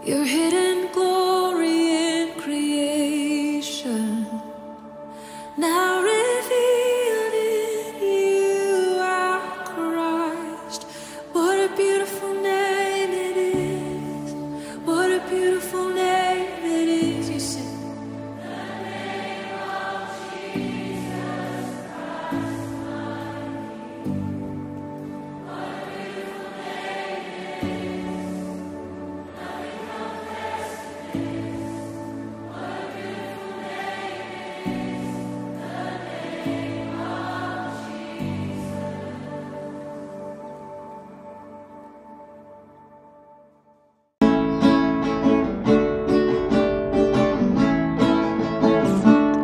Your hidden glory in creation, now revealed in you, our Christ. What a beautiful name it is. What a beautiful name it is. You sing.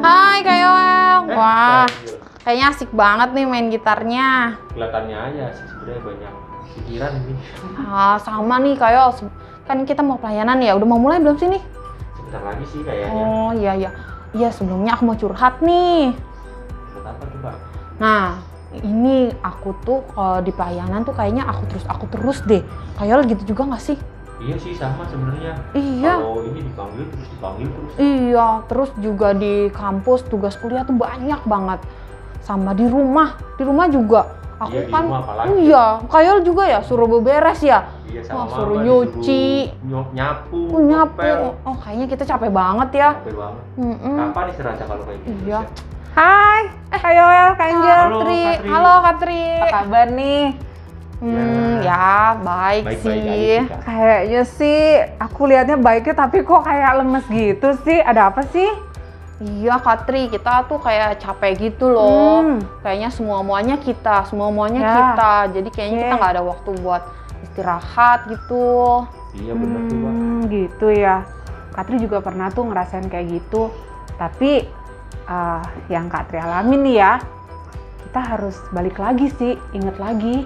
Hai Kak Yoel. Wah, kayaknya asik banget nih main gitarnya. Kelihatannya aja sih sebenarnya banyak pikiran ini. Sama nih Kak Yoel. Kan kita mau pelayanan ya. Udah mau mulai belum sih nih? Sebentar lagi sih kayaknya. Oh iya iya. Iya, sebelumnya aku mau curhat nih. Buat apa coba? Nah, ini aku tuh kalau di pelayanan tuh kayaknya aku terus deh. Kak Yoel gitu juga nggak sih? Iya sih sama sebenarnya. Iya. Kalau ini dipanggil terus. Iya, terus juga di kampus tugas kuliah tuh banyak banget. Sama di rumah juga. Aku Iya, di kan, rumah apalagi. iya, Kayol juga ya suruh beberes ya. Iya Wah, sama suruh mama nyuci, disuruh nyapu, nyapu. ngepel. Oh, kayaknya kita capek banget ya. Capek banget. Mm-mm. Kapan istirahatnya kalau kayak gitu? Iya. Hai, Kak Yoel, Kak Angel. Halo, Katri, Katri. halo Katri. Apa kabar nih? Ya, baik Baik-baik sih. aja sih, Kak. Kayaknya sih aku lihatnya baiknya tapi kok kayak lemes gitu sih. Ada apa sih? Iya Katri, kita tuh kayak capek gitu loh. Kayaknya semua-muanya kita. Ya. Jadi kayaknya kita Oke. nggak ada waktu buat istirahat gitu. Iya benar tuh, Bang. Gitu ya. Katri juga pernah tuh ngerasain kayak gitu. Tapi yang Katri alamin nih ya, kita harus balik lagi sih, inget lagi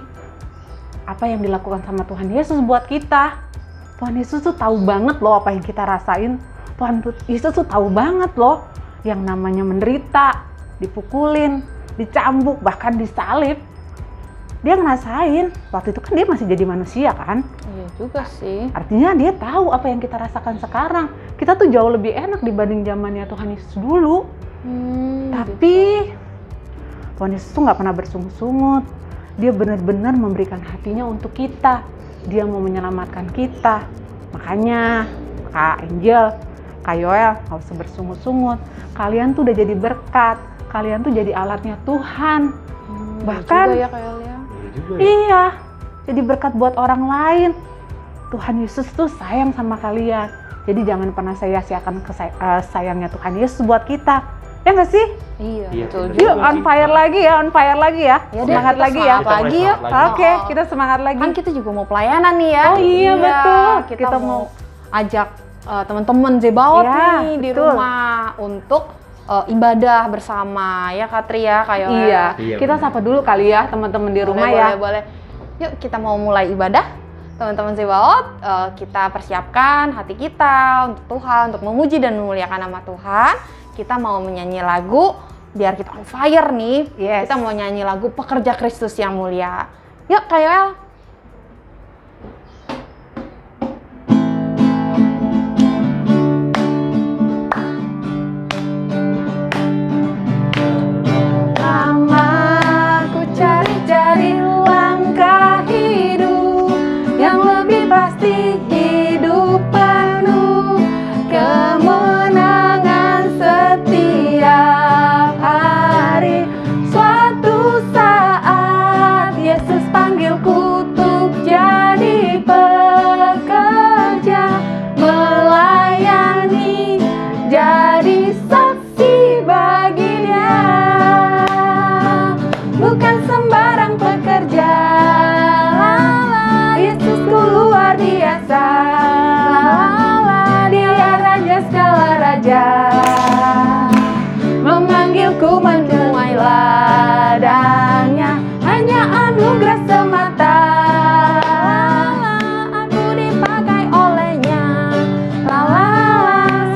apa yang dilakukan sama Tuhan Yesus buat kita. Tuhan Yesus tuh tahu banget loh apa yang kita rasain. Yesus tuh tahu banget loh yang namanya menderita, dipukulin, dicambuk, bahkan disalib. Dia ngerasain, waktu itu kan dia masih jadi manusia kan. Iya juga sih. Artinya dia tahu apa yang kita rasakan sekarang. Kita tuh jauh lebih enak dibanding zamannya Tuhan Yesus dulu. Tapi Tuhan Yesus tuh nggak pernah bersungut-sungut. Dia benar-benar memberikan hatinya untuk kita. Dia mau menyelamatkan kita. Makanya Kak Angel, Kak Yoel, nggak usah bersungut-sungut. Kalian tuh udah jadi berkat. Kalian tuh jadi alatnya Tuhan. Bahkan juga ya Kak Yoel ya. Iya juga ya. iya, jadi berkat buat orang lain. Tuhan Yesus tuh sayang sama kalian. Jadi jangan pernah sia-siakan sayangnya Tuhan Yesus buat kita. Ya nggak sih? Iya, Iya, betul bener. juga. Yuk on fire lagi ya, on fire lagi ya. Ya deh, Semangat kita lagi ya. semangat lagi ya. Semangat lagi. Oke, kita semangat lagi. Kan kita juga mau pelayanan nih ya. Oh iya, betul. Kita Kita mau ajak teman-teman Zebaot Ya, nih di betul. rumah untuk ibadah bersama ya Katri ya Kak Yoel. Iya, Iya, kita bener. sapa dulu kali ya teman-teman di rumah boleh, ya. Boleh. Yuk kita mau mulai ibadah. Teman-teman Zebaot, kita persiapkan hati kita untuk Tuhan, untuk memuji dan memuliakan nama Tuhan. Kita mau menyanyi lagu biar kita on fire nih. Yes. Kita mau nyanyi lagu Pekerja Kristus yang Mulia. Yuk Kak Yoel. Lamaku cari-cari langkah hidup yang lebih pasti, hidup penuh kemenangan setiap hari. Suatu saat Yesus panggilku untuk jadi pekerja, melayani, jadi saksi bagi Dia. Bukan sembarang pekerja, Yesusku luar biasa. Dia raja segala raja, memanggilku menuai ladangnya, hanya anugerah semata. Aku dipakai olehnya,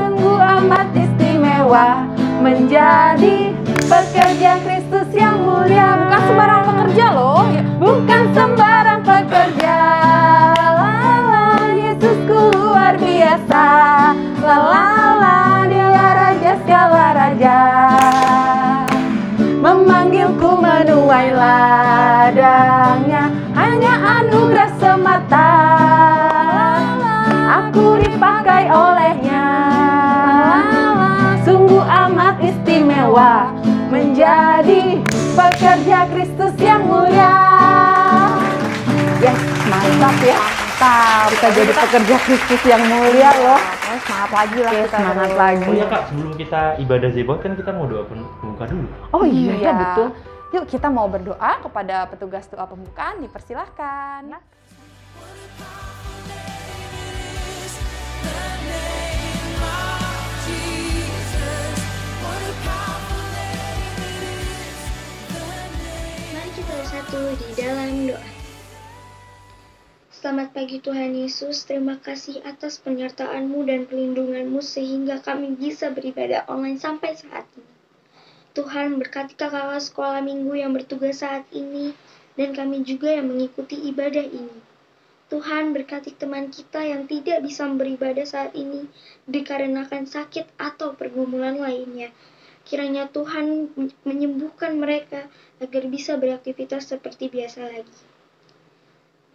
sungguh amat istimewa menjadi pekerja Kristus yang mulia. Bukan sembarang pekerja loh. Bukan sembarang pekerja, Yesusku luar biasa. biasa. La la la, Dia raja segala raja, memanggilku menuai ladangnya, hanya anugerah semata. Aku dipakai olehnya, sungguh amat istimewa, menjadi pekerja Kristus yang mulia. Yes, mantap ya. Mantap. Kita jadi pekerja Kristus yang mulia loh. Semangat lagi lah Oke, kita. semangat dulu. lagi. Oh iya Kak, sebelum kita ibadah Zebot kan kita mau doa pembuka dulu. Oh iya, betul. Yuk kita mau berdoa kepada petugas doa pembukaan, dipersilahkan. Mari kita bersatu di dalam doa. Selamat pagi Tuhan Yesus, terima kasih atas penyertaan-Mu dan pelindungan-Mu sehingga kami bisa beribadah online sampai saat ini. Tuhan berkati kakak sekolah minggu yang bertugas saat ini dan kami juga yang mengikuti ibadah ini. Tuhan berkati teman kita yang tidak bisa beribadah saat ini dikarenakan sakit atau pergumulan lainnya. Kiranya Tuhan menyembuhkan mereka agar bisa beraktivitas seperti biasa lagi.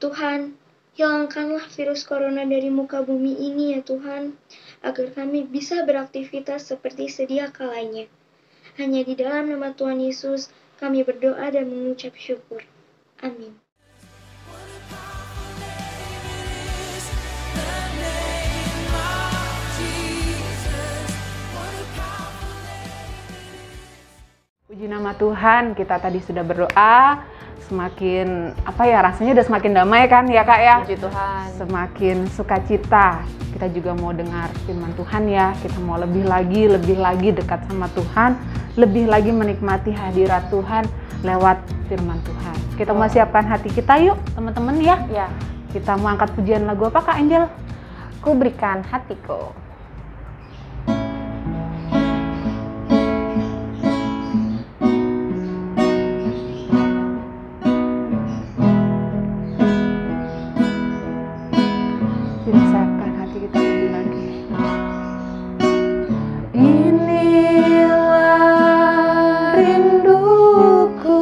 Tuhan, hilangkanlah virus corona dari muka bumi ini ya Tuhan, agar kami bisa beraktivitas seperti sedia kalanya. Hanya di dalam nama Tuhan Yesus, kami berdoa dan mengucap syukur. Amin. Puji nama Tuhan, kita tadi sudah berdoa, semakin rasanya udah semakin damai kan ya Kak ya? Puji Tuhan. Semakin sukacita. Kita juga mau dengar firman Tuhan ya, kita mau lebih lagi dekat sama Tuhan, lebih lagi menikmati hadirat Tuhan lewat firman Tuhan. Kita mau siapkan hati kita yuk teman-teman ya. Ya, Kita mau angkat pujian lagu apa Kak Angel? ku berikan hatiku. Kita siapkan hati kita lebih lagi. Inilah rinduku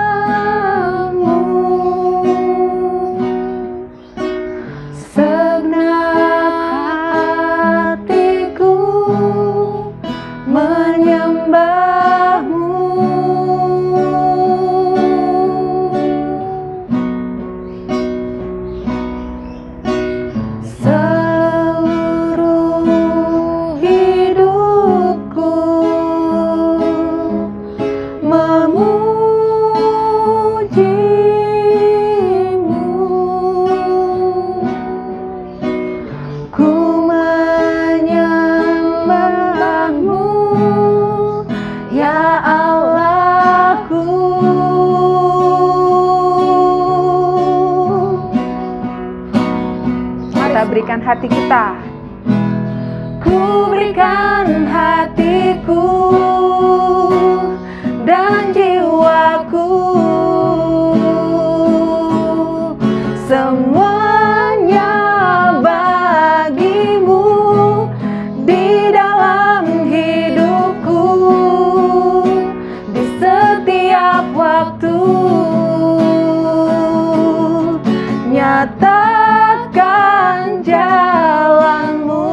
kepadamu, segenap hatiku menyembahmu. Seluruh hidupku memujimu, ku menyembahmu ya Allahku. Kita berikan hati kita. Ku berikan hatiku dan jiwaku, semuanya bagimu di dalam hidupku, di setiap waktu. Nyatakan jalanmu.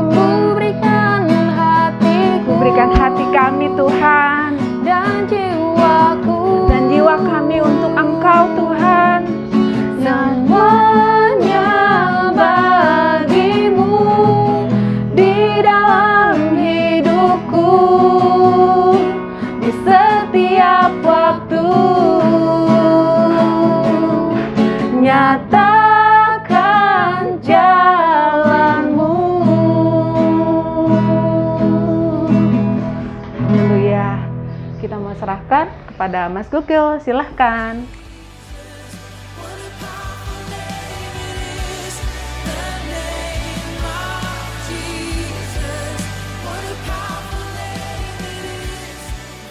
Ku berikan hatiku, Ku berikan hati kami Tuhan, dan jiwaku, dan jiwa kami untuk Engkau Tuhan. semuanya bagimu di dalam hidupku, di setiap waktu. Nyatakan jalanmu. Haleluya. Kita mau serahkan kepada Mas Gokil, silahkan.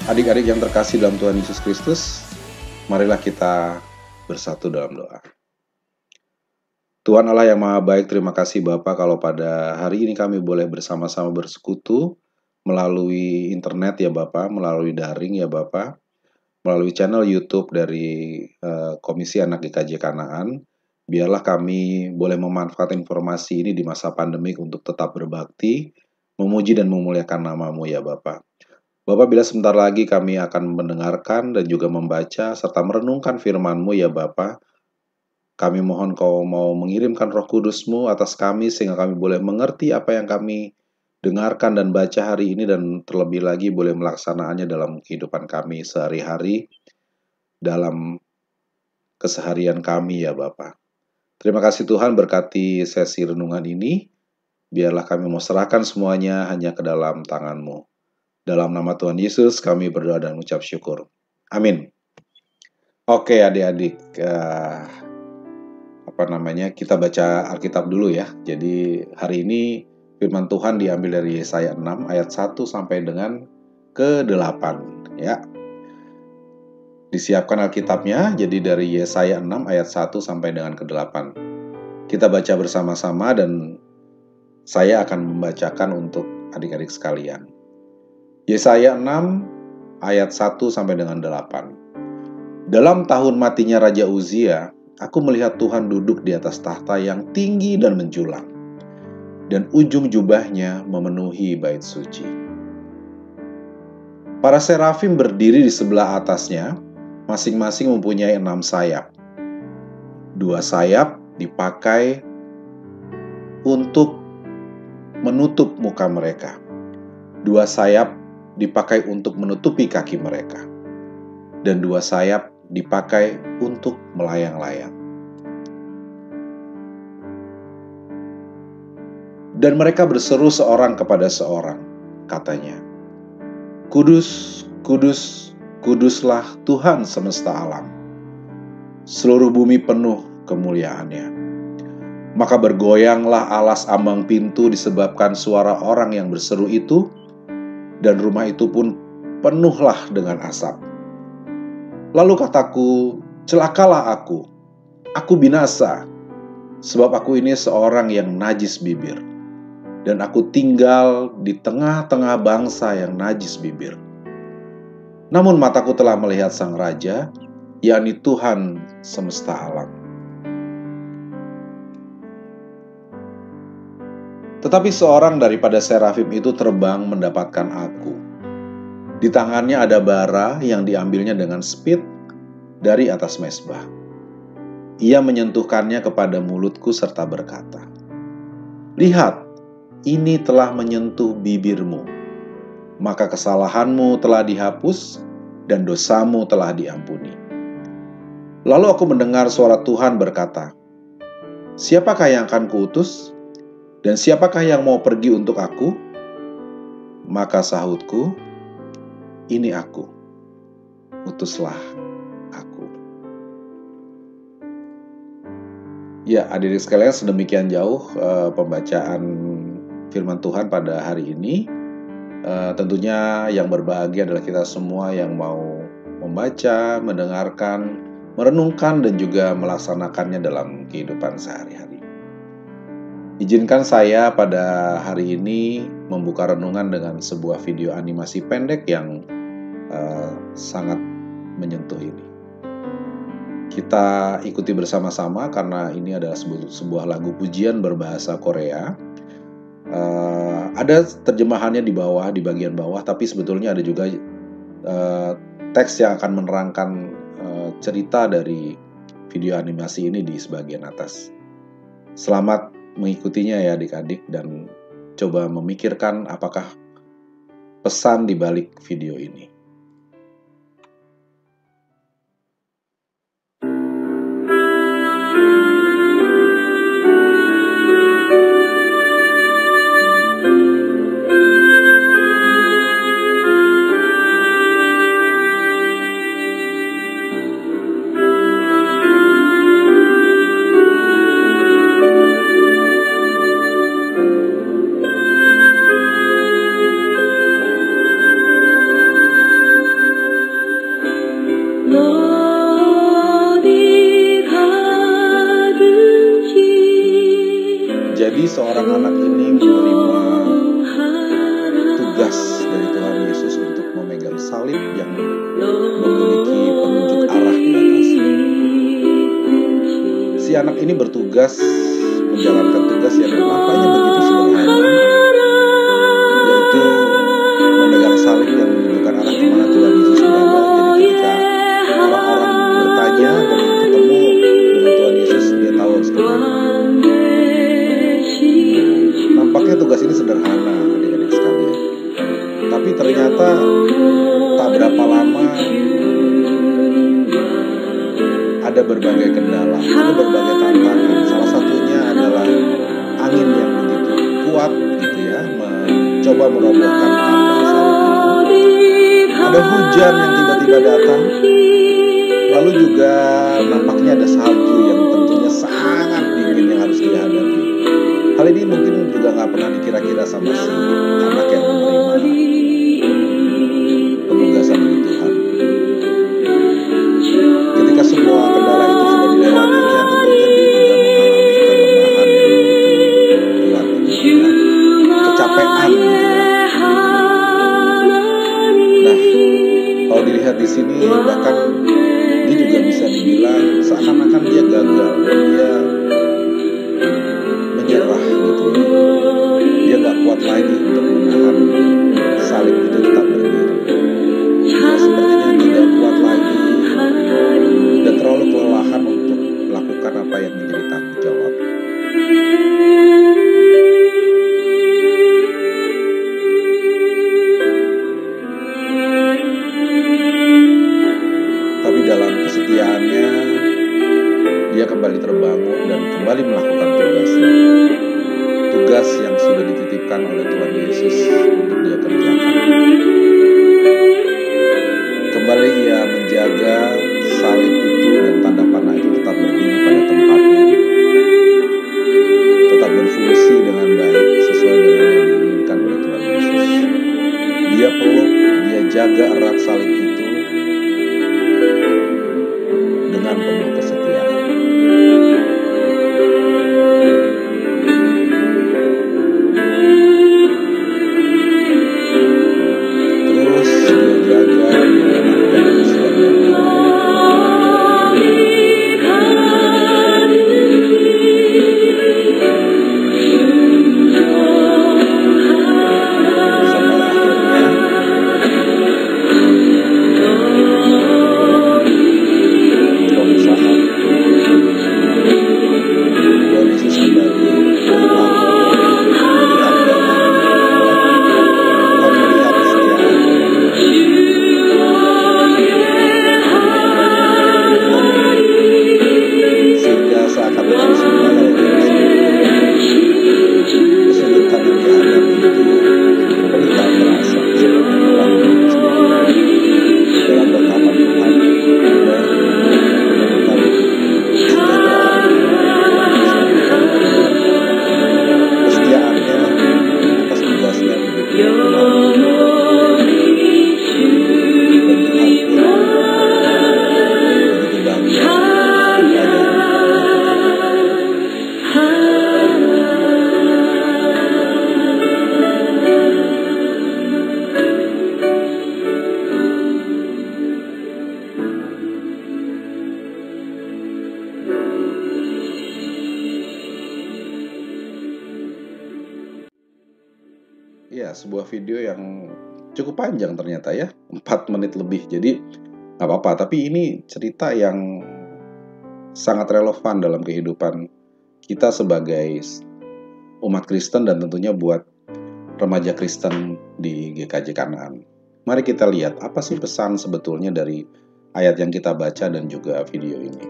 Adik-adik yang terkasih dalam Tuhan Yesus Kristus, marilah kita bersatu dalam doa. Tuhan Allah yang Maha Baik, terima kasih Bapa kalau pada hari ini kami boleh bersama-sama bersekutu melalui internet ya Bapa, melalui daring ya Bapa, melalui channel YouTube dari Komisi Anak GKJ Kanaan. Biarlah kami boleh memanfaatkan informasi ini di masa pandemik untuk tetap berbakti, memuji dan memuliakan nama-Mu ya Bapa. Bapak, bila sebentar lagi kami akan mendengarkan dan juga membaca serta merenungkan firman-Mu ya Bapa, kami mohon Kau mau mengirimkan Roh Kudus-Mu atas kami sehingga kami boleh mengerti apa yang kami dengarkan dan baca hari ini dan terlebih lagi boleh melaksanakannya dalam kehidupan kami sehari-hari, dalam keseharian kami ya Bapa. Terima kasih Tuhan, berkati sesi renungan ini. Biarlah kami mau serahkan semuanya hanya ke dalam tangan-Mu. Dalam nama Tuhan Yesus kami berdoa dan mengucap syukur. Amin. Oke adik-adik, kita baca Alkitab dulu ya. Jadi hari ini firman Tuhan diambil dari Yesaya 6 ayat 1 sampai dengan ke-8 ya. Disiapkan Alkitabnya, jadi dari Yesaya 6 ayat 1 sampai dengan ke-8. Kita baca bersama-sama dan saya akan membacakan untuk adik-adik sekalian. Yesaya 6 ayat 1 sampai dengan 8. Dalam tahun matinya Raja Uzia, aku melihat Tuhan duduk di atas tahta yang tinggi dan menjulang, dan ujung jubahnya memenuhi bait suci. Para serafim berdiri di sebelah atasnya, masing-masing mempunyai 6 sayap. 2 sayap dipakai untuk menutup muka mereka. 2 sayap dipakai untuk menutupi kaki mereka. Dan 2 sayap dipakai untuk melayang-layang. Dan mereka berseru seorang kepada seorang, katanya, Kudus, kudus, kuduslah Tuhan semesta alam. Seluruh bumi penuh kemuliaannya. Maka bergoyanglah alas ambang pintu disebabkan suara orang yang berseru itu, dan rumah itu pun penuhlah dengan asap. Lalu kataku, celakalah aku binasa, sebab aku ini seorang yang najis bibir, dan aku tinggal di tengah-tengah bangsa yang najis bibir. Namun mataku telah melihat Sang Raja, yakni Tuhan semesta alam. Tetapi seorang daripada serafim itu terbang mendapatkan aku. Di tangannya ada bara yang diambilnya dengan spit dari atas mezbah. Ia menyentuhkannya kepada mulutku serta berkata, Lihat, ini telah menyentuh bibirmu, maka kesalahanmu telah dihapus dan dosamu telah diampuni. Lalu aku mendengar suara Tuhan berkata, Siapakah yang akan kuutus? Dan siapakah yang mau pergi untuk aku? Maka sahutku, Ini aku, utuslah aku. Ya, adik-adik sekalian, sedemikian jauh pembacaan firman Tuhan pada hari ini. Tentunya yang berbahagia adalah kita semua yang mau membaca, mendengarkan, merenungkan, dan juga melaksanakannya dalam kehidupan sehari-hari. Izinkan saya pada hari ini membuka renungan dengan sebuah video animasi pendek yang sangat menyentuh ini. Kita ikuti bersama-sama karena ini adalah sebuah lagu pujian berbahasa Korea. Ada terjemahannya di bawah, di bagian bawah, tapi sebetulnya ada juga teks yang akan menerangkan cerita dari video animasi ini di sebagian atas. Selamat mengikutinya ya adik-adik, dan coba memikirkan apakah pesan di balik video ini. Jadi seorang anak ini menerima tugas dari Tuhan Yesus untuk memegang salib yang memiliki penunjuk arah di atas. Si anak ini bertugas menjalankan tugas yang nampaknya begitu sederhana, yaitu memegang salib yang menunjukkan arah kemana Tuhan Yesus berada. Jadi ketika orang-orang bertanya dan ketemu dengan Tuhan Yesus, dia tahu harus kemana. Nampaknya tugas ini sederhana, adik-adik sekalian. Tapi ternyata tak berapa lama ada berbagai kendala, ada berbagai tantangan. Salah satunya adalah angin yang begitu kuat gitu ya, mencoba merobohkan tanda salib itu. Ada hujan yang tiba-tiba datang. Lalu juga nampaknya ada salju yang tentunya sangat dingin yang harus dihadapi. Hal ini mungkin juga nggak pernah dikira-kira sama si anak yang menerima penugasan dari Tuhan. Ketika semua kendala itu sudah dilewatinya, tentunya dia juga mengalami kelemahan yang begitu kuat, gitu ya. Kecapean gitu ya. Nah, kalau dilihat di sini bahkan dia juga bisa dibilang seakan-akan dia gagal, dia menyerah gitu ya. Dia nggak kuat lagi untuk menahan salib itu tetap berdiri. Dia sepertinya tidak kuat lagi dan terlalu kelelahan untuk melakukan apa yang menjadi tanggung jawab. Tapi dalam kesetiaannya, dia kembali terbangun dan kembali melakukan tugasnya. Tugas yang sudah dititipkan oleh Tuhan Yesus untuk dia kerjakan. Kembali ia menjaga salib itu dan tanda panah itu tetap berdiri pada tempatnya, tetap berfungsi dengan baik sesuai dengan yang diinginkan oleh Tuhan Yesus. Dia peluk, dia jaga erat salib itu dengan penuh kesetiaan. Terus dia jaga, dia lakukan sesuatu yang sampai akhirnya suatu saat Tuhan Yesus kembali pulang melihat zaman Tuhan melihat kesetiaannya. Sehingga seakan-akan semua kalau dia kesulitan yang dihadapi itu seperti tak terasa, seperti orang dalam genggaman Tuhan dan menemukan kesejahteraan. Kesetiaannya atas tugasnya begitu kuat. Dan Tuhan pun begitu bangga kepada ya, sebuah video yang cukup panjang ternyata ya, 4 menit lebih. Jadi nggak apa-apa, tapi ini cerita yang sangat relevan dalam kehidupan kita sebagai umat Kristen dan tentunya buat remaja Kristen di GKJ Kanaan. Mari kita lihat apa sih pesan sebetulnya dari ayat yang kita baca dan juga video ini.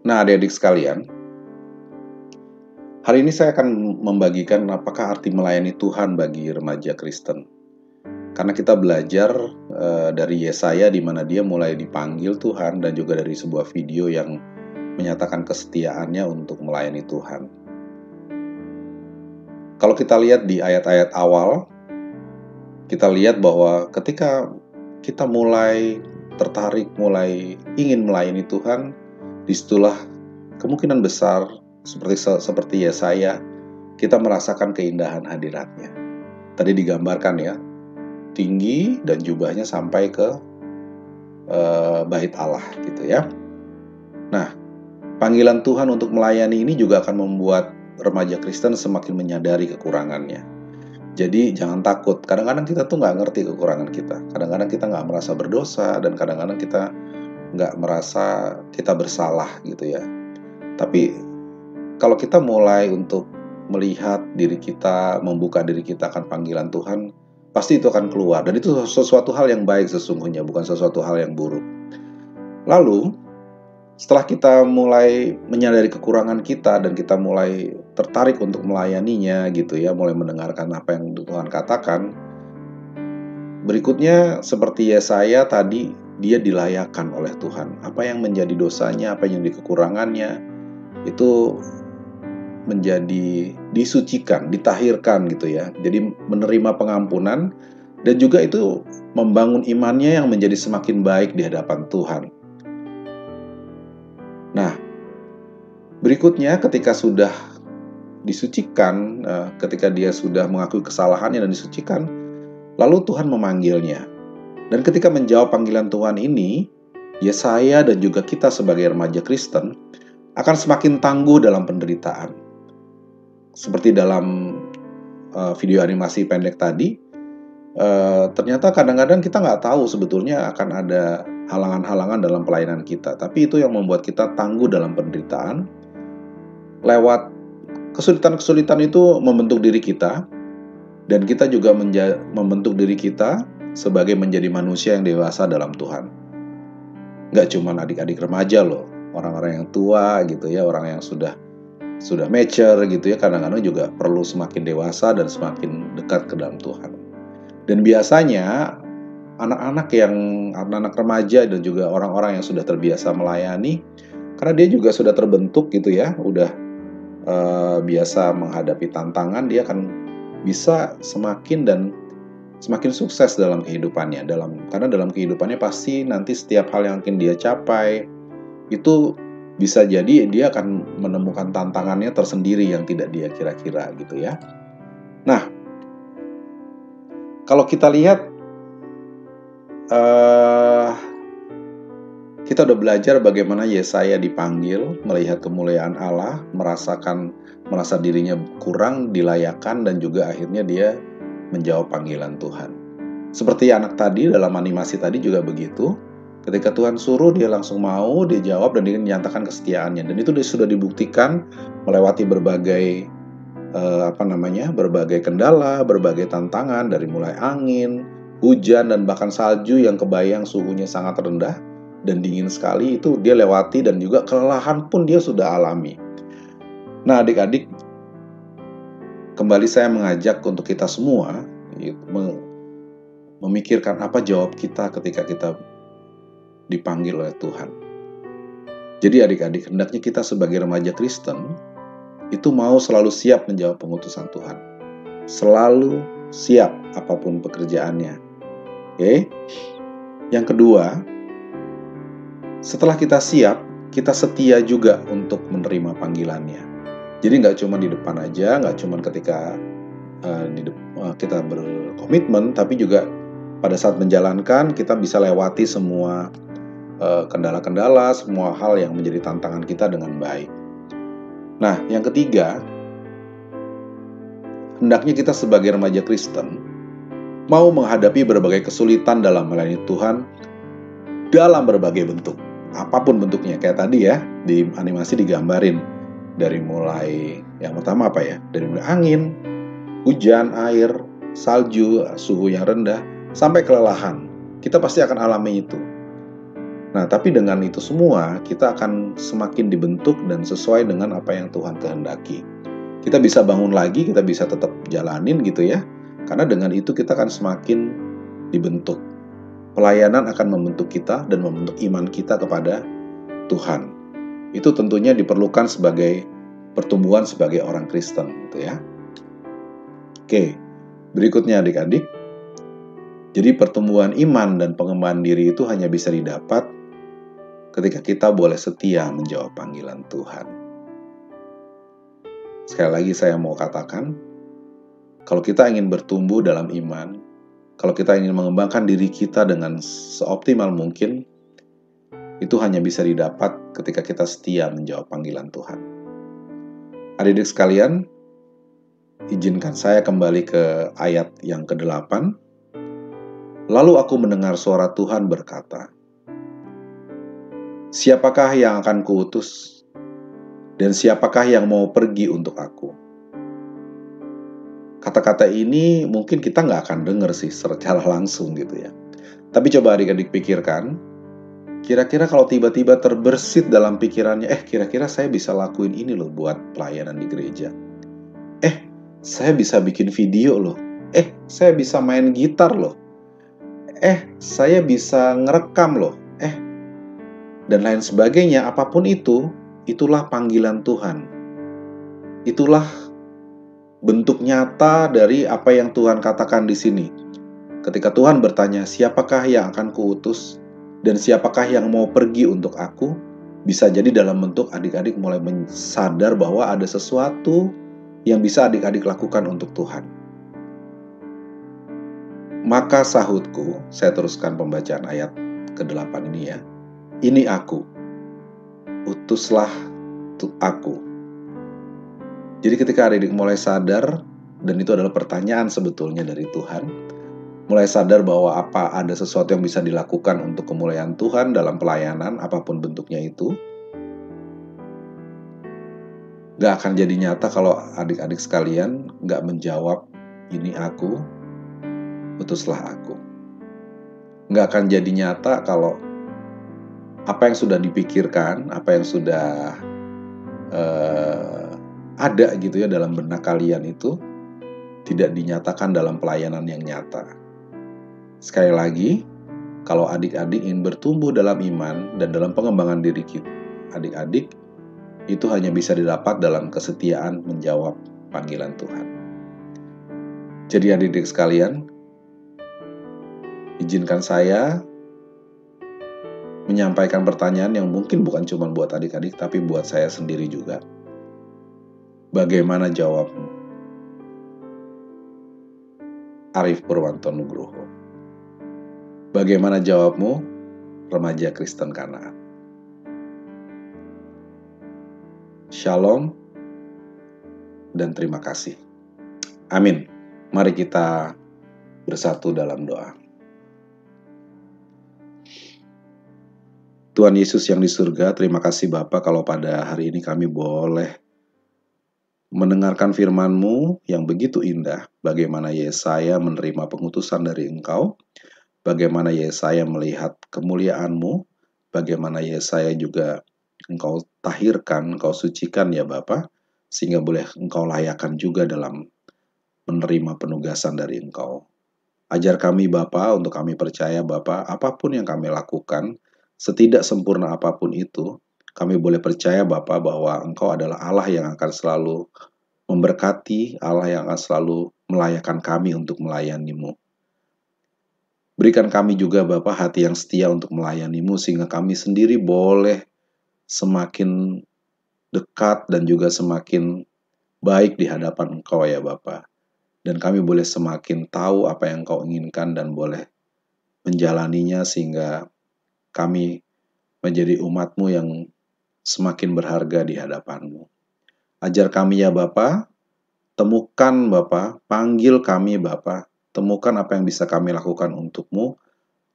Nah, adik-adik sekalian, hari ini saya akan membagikan apakah arti melayani Tuhan bagi remaja Kristen. Karena kita belajar dari Yesaya di mana dia mulai dipanggil Tuhan dan juga dari sebuah video yang menyatakan kesetiaannya untuk melayani Tuhan. Kalau kita lihat di ayat-ayat awal, kita lihat bahwa ketika kita mulai tertarik, mulai ingin melayani Tuhan, disitulah kemungkinan besar seperti Yesaya, kita merasakan keindahan hadiratnya. Tadi digambarkan ya, tinggi dan jubahnya sampai ke bait Allah gitu ya. Nah, panggilan Tuhan untuk melayani ini juga akan membuat remaja Kristen semakin menyadari kekurangannya. Jadi jangan takut, kadang-kadang kita tuh nggak ngerti kekurangan kita. Kadang-kadang kita nggak merasa berdosa, dan kadang-kadang kita nggak merasa kita bersalah gitu ya. Tapi kalau kita mulai untuk melihat diri kita, membuka diri kita akan panggilan Tuhan, pasti itu akan keluar. Dan itu sesuatu hal yang baik sesungguhnya, bukan sesuatu hal yang buruk. Lalu, setelah kita mulai menyadari kekurangan kita dan kita mulai tertarik untuk melayaninya gitu ya, mulai mendengarkan apa yang Tuhan katakan, berikutnya seperti Yesaya tadi, dia dilayakkan oleh Tuhan. Apa yang menjadi dosanya, apa yang menjadi kekurangannya, itu menjadi disucikan, ditahirkan gitu ya. Jadi menerima pengampunan, dan juga itu membangun imannya yang menjadi semakin baik di hadapan Tuhan. Nah, berikutnya ketika sudah disucikan, ketika dia sudah mengakui kesalahannya dan disucikan, lalu Tuhan memanggilnya. Dan ketika menjawab panggilan Tuhan ini, Yesaya dan juga kita sebagai remaja Kristen akan semakin tangguh dalam penderitaan. Seperti dalam video animasi pendek tadi, ternyata kadang-kadang kita nggak tahu sebetulnya akan ada halangan-halangan dalam pelayanan kita. Tapi itu yang membuat kita tangguh dalam penderitaan. Lewat kesulitan-kesulitan itu membentuk diri kita, dan kita juga membentuk diri kita sebagai menjadi manusia yang dewasa dalam Tuhan. Nggak cuma adik-adik remaja loh, orang-orang yang tua gitu ya, orang yang sudah mature gitu ya, kadang-kadang juga perlu semakin dewasa dan semakin dekat ke dalam Tuhan. Dan biasanya anak-anak remaja dan juga orang-orang yang sudah terbiasa melayani, karena dia juga sudah terbentuk gitu ya, udah biasa menghadapi tantangan, dia akan bisa semakin sukses dalam kehidupannya. Karena dalam kehidupannya pasti nanti setiap hal yang akan dia capai itu bisa jadi dia akan menemukan tantangannya tersendiri yang tidak dia kira-kira gitu ya. Nah, kalau kita lihat, kita udah belajar bagaimana Yesaya dipanggil, melihat kemuliaan Allah, merasa dirinya kurang, dilayakkan, dan juga akhirnya dia menjawab panggilan Tuhan. Seperti anak tadi dalam animasi tadi juga begitu. Ketika Tuhan suruh, dia langsung mau, dia jawab, dan dia menyatakan kesetiaannya. Dan itu sudah dibuktikan melewati berbagai berbagai kendala, berbagai tantangan, dari mulai angin, hujan, dan bahkan salju yang kebayang suhunya sangat rendah dan dingin sekali, itu dia lewati, dan juga kelelahan pun dia sudah alami. Nah, adik-adik, kembali saya mengajak untuk kita semua memikirkan apa jawab kita ketika kita dipanggil oleh Tuhan. Jadi adik-adik, hendaknya kita sebagai remaja Kristen itu mau selalu siap menjawab pengutusan Tuhan. Selalu siap apapun pekerjaannya. Oke? Yang kedua, setelah kita siap, kita setia juga untuk menerima panggilannya. Jadi nggak cuma di depan aja, nggak cuma ketika kita berkomitmen, tapi juga pada saat menjalankan kita bisa lewati semua kendala-kendala, semua hal yang menjadi tantangan kita dengan baik. Nah, yang ketiga, hendaknya kita sebagai remaja Kristen mau menghadapi berbagai kesulitan dalam melayani Tuhan dalam berbagai bentuk, apapun bentuknya. Kayak tadi ya, di animasi digambarin dari mulai yang pertama apa ya? Dari mulai angin, hujan, air, salju, suhu yang rendah, sampai kelelahan. Kita pasti akan alami itu. Nah, tapi dengan itu semua, kita akan semakin dibentuk dan sesuai dengan apa yang Tuhan kehendaki. Kita bisa bangun lagi, kita bisa tetap jalanin gitu ya. Karena dengan itu kita akan semakin dibentuk. Pelayanan akan membentuk kita dan membentuk iman kita kepada Tuhan. Itu tentunya diperlukan sebagai pertumbuhan sebagai orang Kristen gitu ya. Oke, berikutnya adik-adik. Jadi pertumbuhan iman dan pengembangan diri itu hanya bisa didapat ketika kita boleh setia menjawab panggilan Tuhan. Sekali lagi saya mau katakan, kalau kita ingin bertumbuh dalam iman, kalau kita ingin mengembangkan diri kita dengan seoptimal mungkin, itu hanya bisa didapat ketika kita setia menjawab panggilan Tuhan. Adik-adik sekalian, izinkan saya kembali ke ayat yang ke-8. Lalu aku mendengar suara Tuhan berkata, "Siapakah yang akan kuutus? Dan siapakah yang mau pergi untuk aku?" Kata-kata ini mungkin kita nggak akan dengar sih secara langsung gitu ya. Tapi coba adik-adik pikirkan, kira-kira kalau tiba-tiba terbersit dalam pikirannya, kira-kira saya bisa lakuin ini loh buat pelayanan di gereja. Saya bisa bikin video loh. Saya bisa main gitar loh. Saya bisa ngerekam loh. Dan lain sebagainya, apapun itu, itulah panggilan Tuhan. Itulah bentuk nyata dari apa yang Tuhan katakan di sini. Ketika Tuhan bertanya, siapakah yang akan kuutus dan siapakah yang mau pergi untuk aku? Bisa jadi dalam bentuk adik-adik mulai sadar bahwa ada sesuatu yang bisa adik-adik lakukan untuk Tuhan. Maka sahutku, saya teruskan pembacaan ayat ke-8 ini ya. Ini aku, utuslah aku. Jadi ketika adik-adik mulai sadar, dan itu adalah pertanyaan sebetulnya dari Tuhan, mulai sadar bahwa ada sesuatu yang bisa dilakukan untuk kemuliaan Tuhan dalam pelayanan, apapun bentuknya itu, gak akan jadi nyata kalau adik-adik sekalian gak menjawab, ini aku, utuslah aku. Gak akan jadi nyata kalau apa yang sudah dipikirkan, apa yang sudah ada gitu ya dalam benak kalian itu tidak dinyatakan dalam pelayanan yang nyata. Sekali lagi, kalau adik-adik ingin bertumbuh dalam iman dan dalam pengembangan diri kita, adik-adik, itu hanya bisa didapat dalam kesetiaan menjawab panggilan Tuhan. Jadi adik-adik sekalian, izinkan saya menyampaikan pertanyaan yang mungkin bukan cuma buat adik-adik, tapi buat saya sendiri juga. Bagaimana jawabmu? Arif Purwanto Nugroho. Bagaimana jawabmu, remaja Kristen Kanaan? Shalom dan terima kasih. Amin. Mari kita bersatu dalam doa. Tuhan Yesus yang di surga, terima kasih Bapa kalau pada hari ini kami boleh mendengarkan firman-Mu yang begitu indah. Bagaimana Yesaya menerima pengutusan dari Engkau, bagaimana Yesaya melihat kemuliaan-Mu, bagaimana Yesaya juga Engkau tahirkan, Engkau sucikan ya Bapa, sehingga boleh Engkau layakan juga dalam menerima penugasan dari Engkau. Ajar kami Bapa, untuk kami percaya Bapa, apapun yang kami lakukan, setidak sempurna apapun itu, kami boleh percaya Bapa bahwa Engkau adalah Allah yang akan selalu memberkati, Allah yang akan selalu melayakan kami untuk melayani-Mu. Berikan kami juga Bapa hati yang setia untuk melayani-Mu, sehingga kami sendiri boleh semakin dekat dan juga semakin baik di hadapan Engkau ya Bapa. Dan kami boleh semakin tahu apa yang Engkau inginkan dan boleh menjalaninya sehingga kami menjadi umat-Mu yang semakin berharga di hadapan-Mu. Ajar kami ya Bapa, temukan Bapa, panggil kami Bapa, temukan apa yang bisa kami lakukan untuk-Mu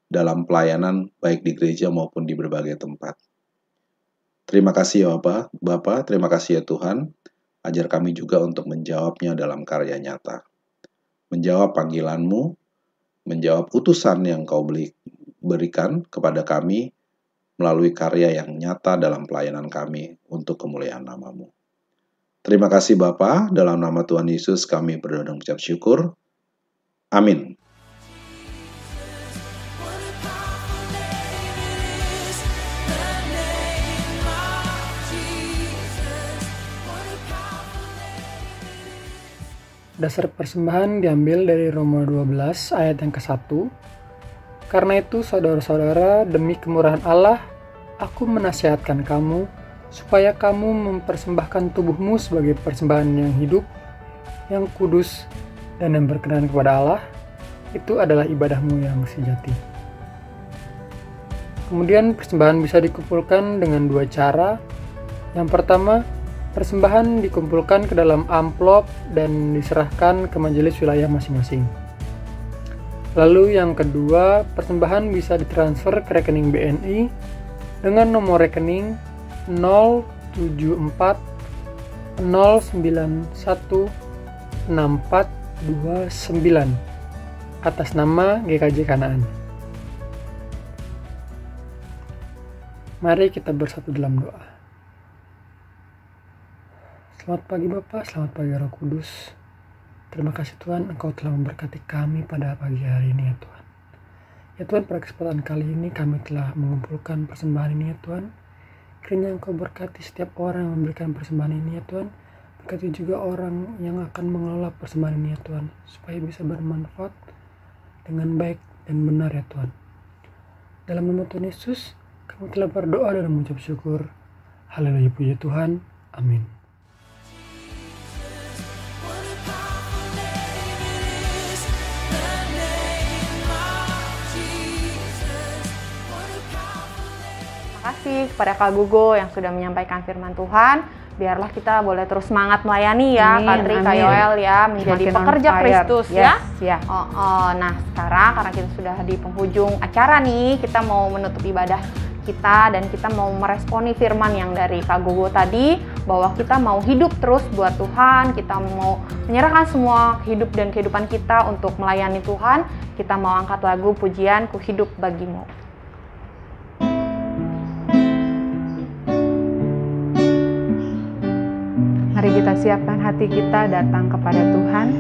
dalam pelayanan baik di gereja maupun di berbagai tempat. Terima kasih ya Bapa, terima kasih ya Tuhan. Ajar kami juga untuk menjawabnya dalam karya nyata. Menjawab panggilan-Mu, menjawab utusan yang Kau berikan kepada kami melalui karya yang nyata dalam pelayanan kami untuk kemuliaan nama-Mu. Terima kasih Bapa, dalam nama Tuhan Yesus kami berdoa dan mengucap syukur. Amin. Dasar persembahan diambil dari Roma 12 ayat yang ke-1. Karena itu saudara-saudara, demi kemurahan Allah, aku menasihatkan kamu, supaya kamu mempersembahkan tubuhmu sebagai persembahan yang hidup, yang kudus, dan yang berkenan kepada Allah. Itu adalah ibadahmu yang sejati. Kemudian persembahan bisa dikumpulkan dengan dua cara. Yang pertama, persembahan dikumpulkan ke dalam amplop dan diserahkan ke majelis wilayah masing-masing. Lalu yang kedua, persembahan bisa ditransfer ke rekening BNI dengan nomor rekening 074 091 6429 atas nama GKJ Kanaan. Mari kita bersatu dalam doa. Selamat pagi Bapa, selamat pagi Roh Kudus. Terima kasih Tuhan, Engkau telah memberkati kami pada pagi hari ini ya Tuhan. Ya Tuhan, pada kesempatan kali ini kami telah mengumpulkan persembahan ini ya Tuhan. Kiranya Engkau berkati setiap orang yang memberikan persembahan ini ya Tuhan. Berkati juga orang yang akan mengelola persembahan ini ya Tuhan, supaya bisa bermanfaat dengan baik dan benar ya Tuhan. Dalam nama Tuhan Yesus, kami telah berdoa dan mengucap syukur. Haleluya, puji Tuhan. Amin. Terima kasih kepada Kak Gugo yang sudah menyampaikan firman Tuhan. Biarlah kita boleh terus semangat melayani ya, Kak Tri, Kak Yoel ya, menjadi Semakin pekerja on fire. Kristus ya. Ya. Nah sekarang karena kita sudah di penghujung acara nih, kita mau menutup ibadah kita dan kita mau meresponi firman yang dari Kak Gugo tadi, bahwa kita mau hidup terus buat Tuhan, kita mau menyerahkan semua hidup dan kehidupan kita untuk melayani Tuhan. Kita mau angkat lagu pujian Ku Hidup Bagimu. Mari kita siapkan hati kita datang kepada Tuhan.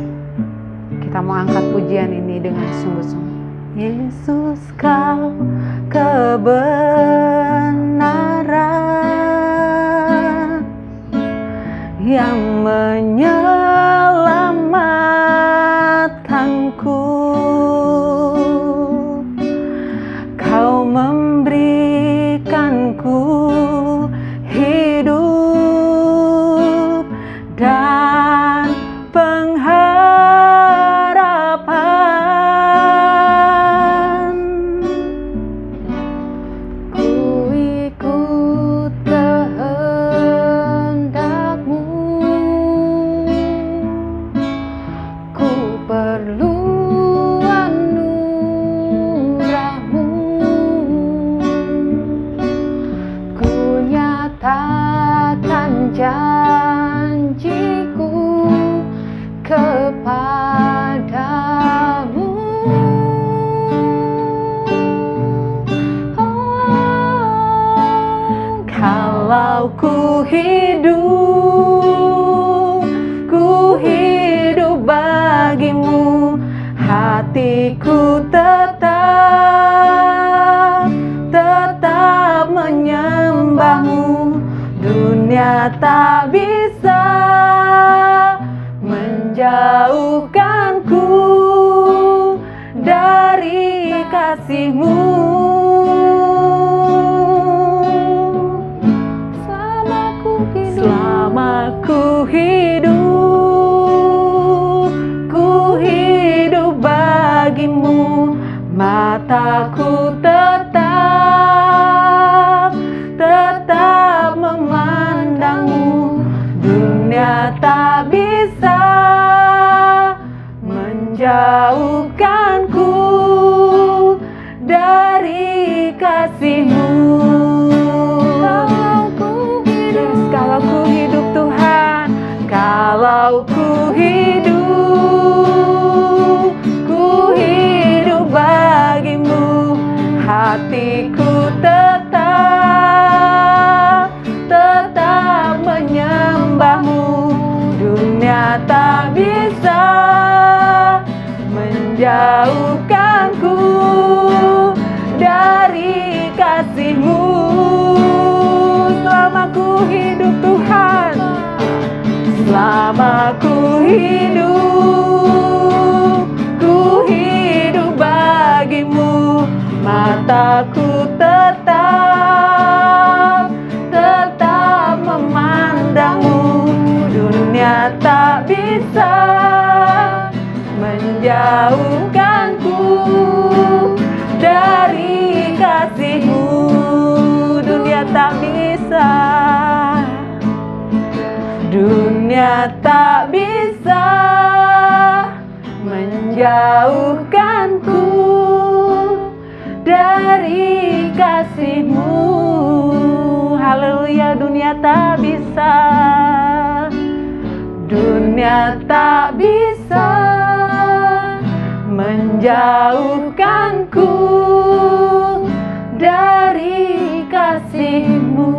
Kita mau angkat pujian ini dengan sungguh-sungguh. Yesus, Kau kebenaran yang menyelamatkanku. Kau memberikanku hidup dan pengharapan. Ku ikut kehendak-Mu, ku perlu anugerah-Mu, ku nyatakan janjiku kepadamu. Oh, kalau ku hidup bagimu, hatiku tetap menyembahmu. Dunia tak bisa menjauhkanku dari kasih-Mu. Selama ku hidup bagimu, mataku tetap memandangmu. Dunia tak bisa menjauhkanku dari kasih-Mu. Kalau ku hidup Tuhan, kalau ku hidup bagimu, hatiku tetap menyembahmu. Dunia tak bisa menjauhkanku dari kasih-Mu. Selama ku hidup Tuhan, selama ku hidup bagimu, mataku tetap bisa, dunia tak bisa menjauhkanku dari kasih-Mu. Haleluya, dunia tak bisa, dunia tak bisa menjauhkanku dari kasih-Mu.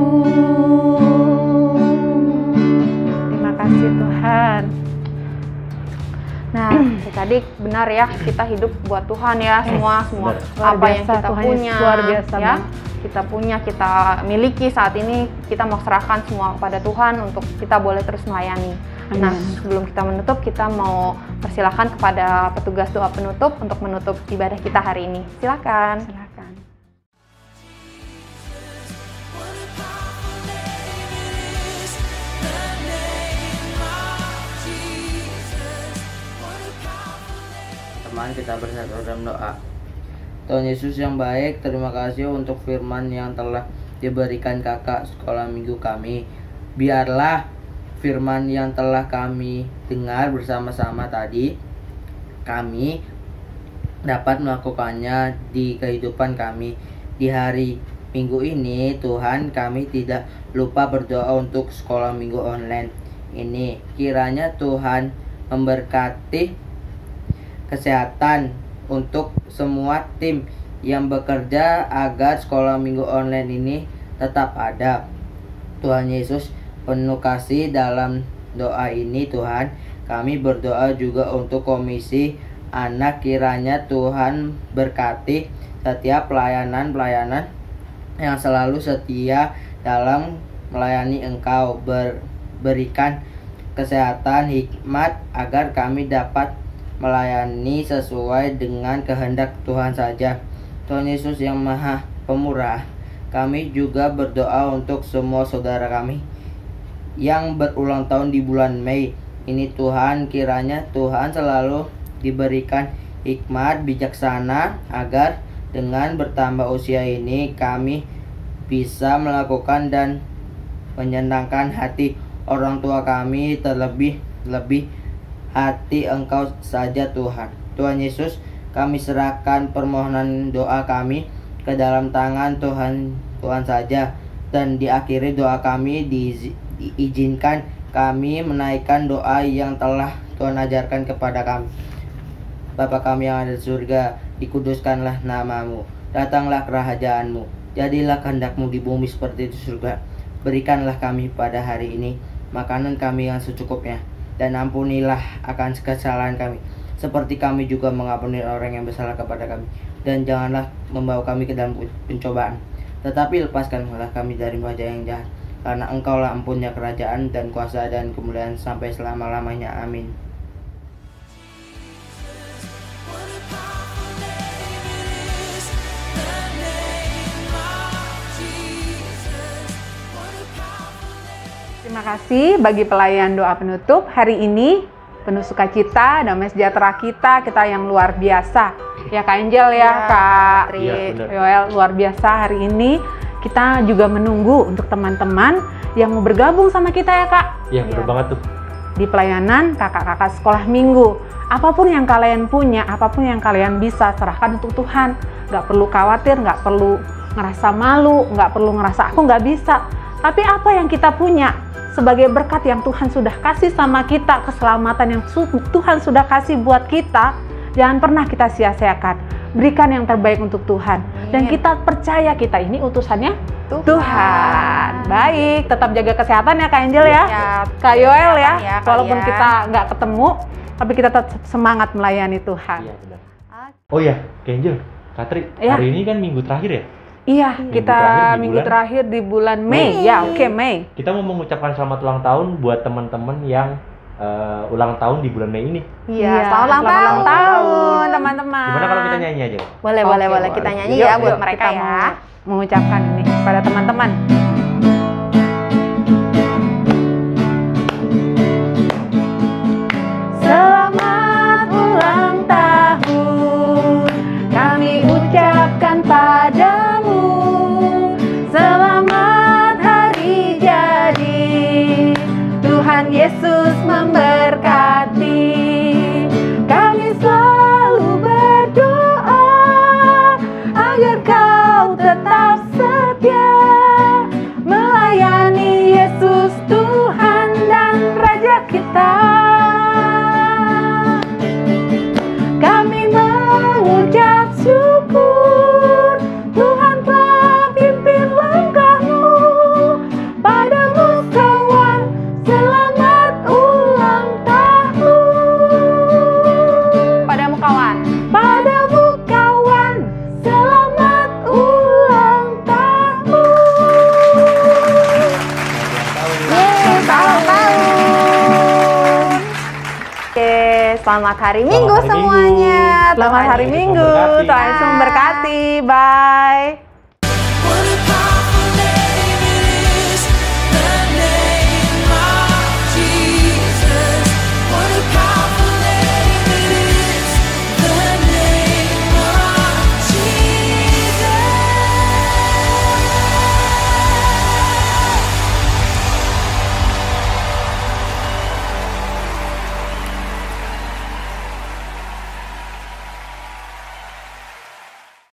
Terima kasih Tuhan. Nah, tadi benar ya, kita hidup buat Tuhan ya, semua Luar apa yang biasa, kita Tuhan punya, Yesus luar biasa, ya, Bang. kita miliki saat ini, kita mau serahkan semua kepada Tuhan untuk kita boleh terus melayani. Nah, sebelum kita menutup, kita mau persilahkan kepada petugas doa penutup untuk menutup ibadah kita hari ini. Silakan. Silakan. Teman, kita bersatu dalam doa. Tuhan Yesus yang baik, terima kasih untuk firman yang telah diberikan kakak sekolah minggu kami. Biarlah firman yang telah kami dengar bersama-sama tadi, kami dapat melakukannya di kehidupan kami. Di hari Minggu ini, Tuhan, kami tidak lupa berdoa untuk sekolah minggu online ini. Kiranya Tuhan memberkati kesehatan untuk semua tim yang bekerja agar sekolah minggu online ini tetap ada. Tuhan Yesus, penuh kasih dalam doa ini Tuhan. Kami berdoa juga untuk komisi anak, kiranya Tuhan berkati setiap pelayanan yang selalu setia dalam melayani Engkau. Berikan kesehatan, hikmat agar kami dapat melayani sesuai dengan kehendak Tuhan saja. Tuhan Yesus yang Maha Pemurah, kami juga berdoa untuk semua saudara kami yang berulang tahun di bulan Mei ini Tuhan. Kiranya Tuhan selalu diberikan hikmat bijaksana agar dengan bertambah usia ini kami bisa melakukan dan menyenangkan hati orang tua kami, terlebih hati Engkau saja Tuhan. Tuhan Yesus, kami serahkan permohonan doa kami ke dalam tangan Tuhan saja, dan diakhiri doa kami diizinkan kami menaikkan doa yang telah Tuhan ajarkan kepada kami. Bapa kami yang ada di surga, dikuduskanlah nama-Mu, datanglah kerajaan-Mu, jadilah kehendak-Mu di bumi seperti di surga. Berikanlah kami pada hari ini makanan kami yang secukupnya, dan ampunilah akan kesalahan kami, seperti kami juga mengampuni orang yang bersalah kepada kami. Dan janganlah membawa kami ke dalam pencobaan, tetapi lepaskanlah kami dari wajah yang jahat. Karena Engkaulah empunya kerajaan dan kuasa dan kemuliaan sampai selama-lamanya. Amin. Terima kasih bagi pelayan doa penutup hari ini. Penuh sukacita, damai sejahtera kita yang luar biasa. Ya Kak Angel ya, Kak Yoel, luar biasa hari ini. Kita juga menunggu untuk teman-teman yang mau bergabung sama kita ya Kak. Iya, betul banget tuh. Di pelayanan kakak-kakak sekolah minggu. Apapun yang kalian punya, apapun yang kalian bisa, serahkan untuk Tuhan. Gak perlu khawatir, gak perlu ngerasa malu, gak perlu ngerasa aku gak bisa. Tapi apa yang kita punya sebagai berkat yang Tuhan sudah kasih sama kita, keselamatan yang Tuhan sudah kasih buat kita, jangan pernah kita sia-siakan. Berikan yang terbaik untuk Tuhan. Dan kita percaya kita ini utusannya Tuhan. Baik, tetap jaga kesehatan ya Kak Angel ya. Kak Yoel ya. Walaupun kita nggak ketemu, tapi kita tetap semangat melayani Tuhan. Iya, benar. Oh ya, Kak Angel, Katri, hari ini kan minggu terakhir ya? Iya, kita minggu terakhir di bulan Mei. Ya, oke, Mei. Kita mau mengucapkan selamat ulang tahun buat teman-teman yang ulang tahun di bulan Mei ini. Iya, selamat ulang tahun teman-teman. Gimana kalau kita nyanyi aja? Boleh kita nyanyi ya buat mereka kita ya. Mengucapkan ini kepada teman-teman. Selamat ulang tahun kami ucapkan padamu. Selamat Selamat hari Minggu semuanya. Selamat hari Minggu. Tuhan Yesus memberkati. Tuhan Yesus memberkati. Bye.